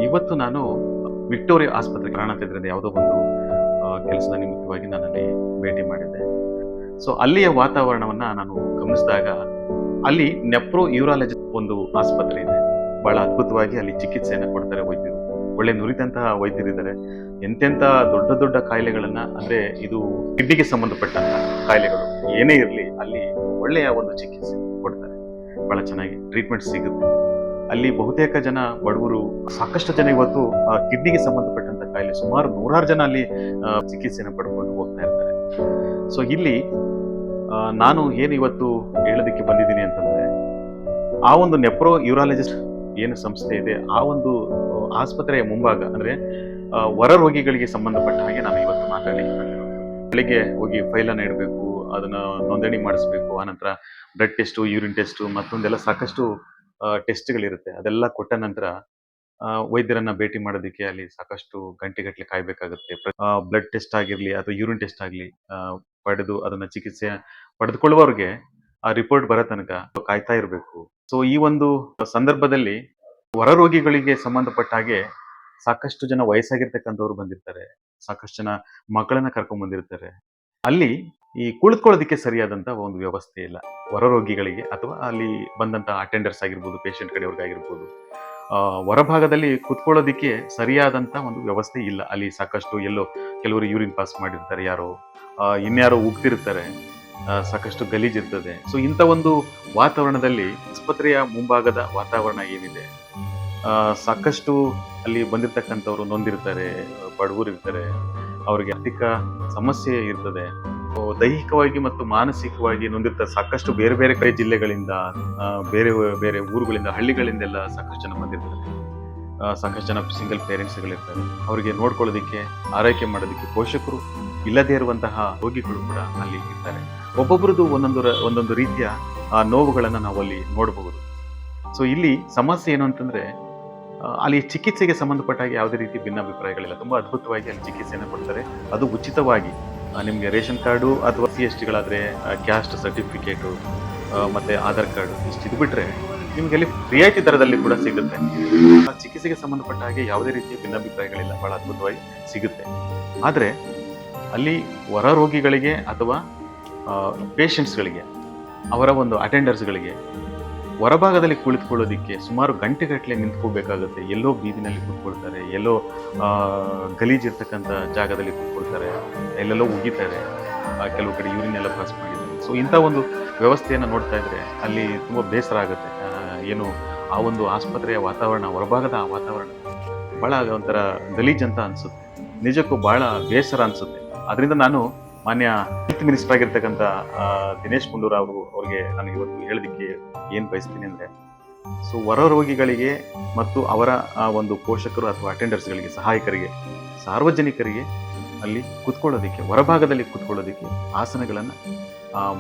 ಇವತ್ತು ನಾನು ವಿಕ್ಟೋರಿಯಾ ಆಸ್ಪತ್ರೆ ಕಾರಣಾಂತರದಿಂದ ಯಾವುದೋ ಒಂದು ಕೆಲಸದ ನಿಮಿತ್ತವಾಗಿ ನಾನಲ್ಲಿ ಭೇಟಿ ಮಾಡಿದ್ದೆ. ಸೊ ಅಲ್ಲಿಯ ವಾತಾವರಣವನ್ನ ನಾನು ಗಮನಿಸಿದಾಗ ಅಲ್ಲಿ ನೆಪ್ರೋ ಯೂರಾಲಜಿ ಒಂದು ಆಸ್ಪತ್ರೆ ಇದೆ. ಬಹಳ ಅದ್ಭುತವಾಗಿ ಅಲ್ಲಿ ಚಿಕಿತ್ಸೆಯನ್ನು ಕೊಡ್ತಾರೆ ವೈದ್ಯರು. ಒಳ್ಳೆ ನುರಿದಂತಹ ವೈದ್ಯರಿದ್ದಾರೆ. ಎಂತೆಂಥ ದೊಡ್ಡ ದೊಡ್ಡ ಕಾಯಿಲೆಗಳನ್ನ ಅಂದ್ರೆ ಇದು ಕಿಡ್ನಿಗೆ ಸಂಬಂಧಪಟ್ಟಂತಹ ಕಾಯಿಲೆಗಳು ಏನೇ ಇರಲಿ ಅಲ್ಲಿ ಒಳ್ಳೆಯ ಒಂದು ಚಿಕಿತ್ಸೆ ಕೊಡ್ತಾರೆ. ಬಹಳ ಚೆನ್ನಾಗಿ ಟ್ರೀಟ್ಮೆಂಟ್ ಸಿಗುತ್ತೆ. ಅಲ್ಲಿ ಬಹುತೇಕ ಜನ ಬಡವರು, ಸಾಕಷ್ಟು ಜನ ಇವತ್ತು ಕಿಡ್ನಿಗೆ ಸಂಬಂಧಪಟ್ಟಂತ ಕಾಯಿಲೆ ಸುಮಾರು 100 ಜನ ಅಲ್ಲಿ ಚಿಕಿತ್ಸೆಯನ್ನು ಪಡ್ಕೊಂಡು ಹೋಗ್ತಾ ಇರ್ತಾರೆ. ಸೊ ಇಲ್ಲಿ ನಾನು ಏನು ಇವತ್ತು ಹೇಳೋದಕ್ಕೆ ಬಂದಿದ್ದೀನಿ ಅಂತಂದ್ರೆ, ಆ ಒಂದು ನೆಪ್ರೋ ಯೂರಾಲಜಿಸ್ಟ್ ಏನು ಸಂಸ್ಥೆ ಇದೆ, ಆ ಒಂದು ಆಸ್ಪತ್ರೆಯ ಮುಂಭಾಗ ಅಂದ್ರೆ ಹೊರ ರೋಗಿಗಳಿಗೆ ಸಂಬಂಧಪಟ್ಟ ಹಾಗೆ ನಾನು ಇವತ್ತು ಮಾತಾಡಲಿಕ್ಕೆ ಬಂದಿರೋದು. ಬೆಳಿಗ್ಗೆ ಹೋಗಿ ಫೈಲನ್ನು ಇಡಬೇಕು, ಅದನ್ನ ನೋಂದಣಿ ಮಾಡಿಸ್ಬೇಕು, ಆನಂತರ ಬ್ಲಡ್ ಟೆಸ್ಟು, ಯೂರಿನ್ ಟೆಸ್ಟು, ಮತ್ತೊಂದೆಲ್ಲ ಸಾಕಷ್ಟು ಟೆಸ್ಟ್ಗಳಿರುತ್ತೆ. ಅದೆಲ್ಲ ಕೊಟ್ಟ ನಂತರ ವೈದ್ಯರನ್ನ ಭೇಟಿ ಮಾಡೋದಕ್ಕೆ ಅಲ್ಲಿ ಸಾಕಷ್ಟು ಗಂಟೆಗಟ್ಟಲೆ ಕಾಯ್ಬೇಕಾಗುತ್ತೆ. ಬ್ಲಡ್ ಟೆಸ್ಟ್ ಆಗಿರ್ಲಿ ಅಥವಾ ಯೂರಿನ್ ಟೆಸ್ಟ್ ಆಗಲಿ ಪಡೆದು ಅದನ್ನ ಚಿಕಿತ್ಸೆ ಪಡೆದುಕೊಳ್ಳುವವರೆಗೆ ಆ ರಿಪೋರ್ಟ್ ಬರೋ ತನಕ ಕಾಯ್ತಾ ಇರಬೇಕು. ಸೊ ಈ ಒಂದು ಸಂದರ್ಭದಲ್ಲಿ ಹೊರ ರೋಗಿಗಳಿಗೆ ಸಂಬಂಧಪಟ್ಟ ಹಾಗೆ ಸಾಕಷ್ಟು ಜನ ವಯಸ್ಸಾಗಿರ್ತಕ್ಕಂಥವ್ರು ಬಂದಿರ್ತಾರೆ, ಸಾಕಷ್ಟು ಜನ ಮಕ್ಕಳನ್ನ ಕರ್ಕೊಂಡ್ ಬಂದಿರ್ತಾರೆ. ಅಲ್ಲಿ ಈ ಕುಳಿತುಕೊಳ್ಳೋದಕ್ಕೆ ಸರಿಯಾದಂತ ಒಂದು ವ್ಯವಸ್ಥೆ ಇಲ್ಲ ಹೊರ ರೋಗಿಗಳಿಗೆ ಅಥವಾ ಅಲ್ಲಿ ಬಂದಂತ ಅಟೆಂಡರ್ಸ್ ಆಗಿರ್ಬೋದು, ಪೇಷಂಟ್ ಕಡೆಯವ್ರಿಗಾಗಿರ್ಬೋದು. ಹೊರಭಾಗದಲ್ಲಿ ಕುತ್ಕೊಳ್ಳೋದಿಕ್ಕೆ ಸರಿಯಾದಂತ ಒಂದು ವ್ಯವಸ್ಥೆ ಇಲ್ಲ. ಅಲ್ಲಿ ಸಾಕಷ್ಟು ಎಲ್ಲೋ ಕೆಲವರು ಯೂರಿನ್ ಪಾಸ್ ಮಾಡಿರ್ತಾರೆ, ಯಾರೋ ಇನ್ಯಾರೋ ಉಗ್ತಿರ್ತಾರೆ, ಸಾಕಷ್ಟು ಗಲೀಜಿರ್ತದೆ. ಸೊ ಇಂಥ ಒಂದು ವಾತಾವರಣದಲ್ಲಿ ಆಸ್ಪತ್ರೆಯ ಮುಂಭಾಗದ ವಾತಾವರಣ ಏನಿದೆ, ಸಾಕಷ್ಟು ಅಲ್ಲಿ ಬಂದಿರತಕ್ಕಂಥವ್ರು ನೊಂದಿರ್ತಾರೆ, ಬಡವರು ಇರ್ತಾರೆ, ಅವರಿಗೆ ಆರ್ಥಿಕ ಸಮಸ್ಯೆ ಇರ್ತದೆ, ದೈಹಿಕವಾಗಿ ಮತ್ತು ಮಾನಸಿಕವಾಗಿ ನೊಂದಿರ್ತಾರೆ. ಸಾಕಷ್ಟು ಬೇರೆ ಬೇರೆ ಕಡೆ ಜಿಲ್ಲೆಗಳಿಂದ, ಬೇರೆ ಬೇರೆ ಊರುಗಳಿಂದ, ಹಳ್ಳಿಗಳಿಂದೆಲ್ಲ ಸಾಕಷ್ಟು ಜನ ಬಂದಿರ್ತಾರೆ. ಸಾಕಷ್ಟು ಜನ ಸಿಂಗಲ್ ಪೇರೆಂಟ್ಸ್ಗಳಿರ್ತಾರೆ. ಅವರಿಗೆ ನೋಡ್ಕೊಳ್ಳೋದಿಕ್ಕೆ, ಆರೈಕೆ ಮಾಡೋದಕ್ಕೆ ಪೋಷಕರು ಇಲ್ಲದೇ ಇರುವಂತಹ ರೋಗಿಗಳು ಕೂಡ ಅಲ್ಲಿ ಇರ್ತಾರೆ. ಒಬ್ಬೊಬ್ಬರದು ಒಂದೊಂದು ರೀತಿಯ ನೋವುಗಳನ್ನು ನಾವು ಅಲ್ಲಿ ನೋಡಬಹುದು. ಸೊ ಇಲ್ಲಿ ಸಮಸ್ಯೆ ಏನು ಅಂತಂದ್ರೆ, ಅಲ್ಲಿ ಚಿಕಿತ್ಸೆಗೆ ಸಂಬಂಧಪಟ್ಟ ಹಾಗೆ ಯಾವುದೇ ರೀತಿ ಭಿನ್ನಾಭಿಪ್ರಾಯಗಳಿಲ್ಲ. ತುಂಬಾ ಅದ್ಭುತವಾಗಿ ಅಲ್ಲಿ ಚಿಕಿತ್ಸೆಯನ್ನು ಕೊಡ್ತಾರೆ, ಅದು ಉಚಿತವಾಗಿ. ನಿಮಗೆ ರೇಷನ್ ಕಾರ್ಡು ಅಥವಾ CST ಕ್ಯಾಸ್ಟ್ ಸರ್ಟಿಫಿಕೇಟು ಮತ್ತೆ ಆಧಾರ್ ಕಾರ್ಡು ಇಷ್ಟು ಬಿಟ್ರೆ ನಿಮ್ಗೆ ಅಲ್ಲಿ ರಿಯಾಯಿತಿ ದರದಲ್ಲಿ ಕೂಡ ಸಿಗುತ್ತೆ. ಚಿಕಿತ್ಸೆಗೆ ಸಂಬಂಧಪಟ್ಟ ಹಾಗೆ ಯಾವುದೇ ರೀತಿಯ ಭಿನ್ನಾಭಿಪ್ರಾಯಗಳಿಲ್ಲ, ಬಹಳ ಅದ್ಭುತವಾಗಿ ಸಿಗುತ್ತೆ. ಆದರೆ ಅಲ್ಲಿ ಹೊರ ರೋಗಿಗಳಿಗೆ ಅಥವಾ ಪೇಷಂಟ್ಸ್ಗಳಿಗೆ, ಅವರ ಒಂದು ಅಟೆಂಡರ್ಸ್ಗಳಿಗೆ ಹೊರಭಾಗದಲ್ಲಿ ಕುಳಿತುಕೊಳ್ಳೋದಿಕ್ಕೆ ಸುಮಾರು ಗಂಟೆಗಟ್ಟಲೆ ನಿಂತ್ಕೋಬೇಕಾಗುತ್ತೆ. ಎಲ್ಲೋ ಬೀದಿನಲ್ಲಿ ಕೂತ್ಕೊಳ್ತಾರೆ, ಎಲ್ಲೋ ಗಲೀಜಿರ್ತಕ್ಕಂಥ ಜಾಗದಲ್ಲಿ ಕೂತ್ಕೊಳ್ತಾರೆ, ಎಲ್ಲೆಲ್ಲೋ ಉಗಿತಾರೆ, ಕೆಲವು ಕಡೆ ಯೂರಿನ್ ಎಲ್ಲ ಪಾಸ್ ಮಾಡಿದ್ದಾರೆ. ಸೊ ಇಂಥ ಒಂದು ವ್ಯವಸ್ಥೆಯನ್ನು ನೋಡ್ತಾ ಇದ್ರೆ ಅಲ್ಲಿ ತುಂಬ ಬೇಸರ ಆಗುತ್ತೆ. ಏನು ಆ ಒಂದು ಆಸ್ಪತ್ರೆಯ ವಾತಾವರಣ, ಹೊರಭಾಗದ ಆ ವಾತಾವರಣ ಭಾಳ ಒಂಥರ ಗಲೀಜಂತ ಅನಿಸುತ್ತೆ. ನಿಜಕ್ಕೂ ಭಾಳ ಬೇಸರ ಅನಿಸುತ್ತೆ. ಅದರಿಂದ ನಾನು ಮಾನ್ಯ ಹೆಲ್ತ್ ಮಿನಿಸ್ಟರ್ ಆಗಿರ್ತಕ್ಕಂಥ ದಿನೇಶ್ ಗುಂಡೂರಾವ್ ಅವ್ರಿಗೆ ನಾನು ಇವತ್ತು ಹೇಳೋದಕ್ಕೆ ಏನು ಬಯಸ್ತೀನಿ ಅಂದರೆ, ಸೊ ಹೊರ ರೋಗಿಗಳಿಗೆ ಮತ್ತು ಅವರ ಒಂದು ಪೋಷಕರು ಅಥವಾ ಅಟೆಂಡರ್ಸ್ಗಳಿಗೆ, ಸಹಾಯಕರಿಗೆ, ಸಾರ್ವಜನಿಕರಿಗೆ ಅಲ್ಲಿ ಕುತ್ಕೊಳ್ಳೋದಕ್ಕೆ, ಹೊರಭಾಗದಲ್ಲಿ ಕುತ್ಕೊಳ್ಳೋದಕ್ಕೆ ಆಸನಗಳನ್ನು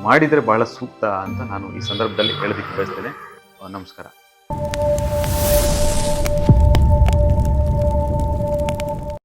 ಮಾಡಿದರೆ ಭಾಳ ಸೂಕ್ತ ಅಂತ ನಾನು ಈ ಸಂದರ್ಭದಲ್ಲಿ ಹೇಳೋದಕ್ಕೆ ಬಯಸ್ತೇನೆ. ನಮಸ್ಕಾರ.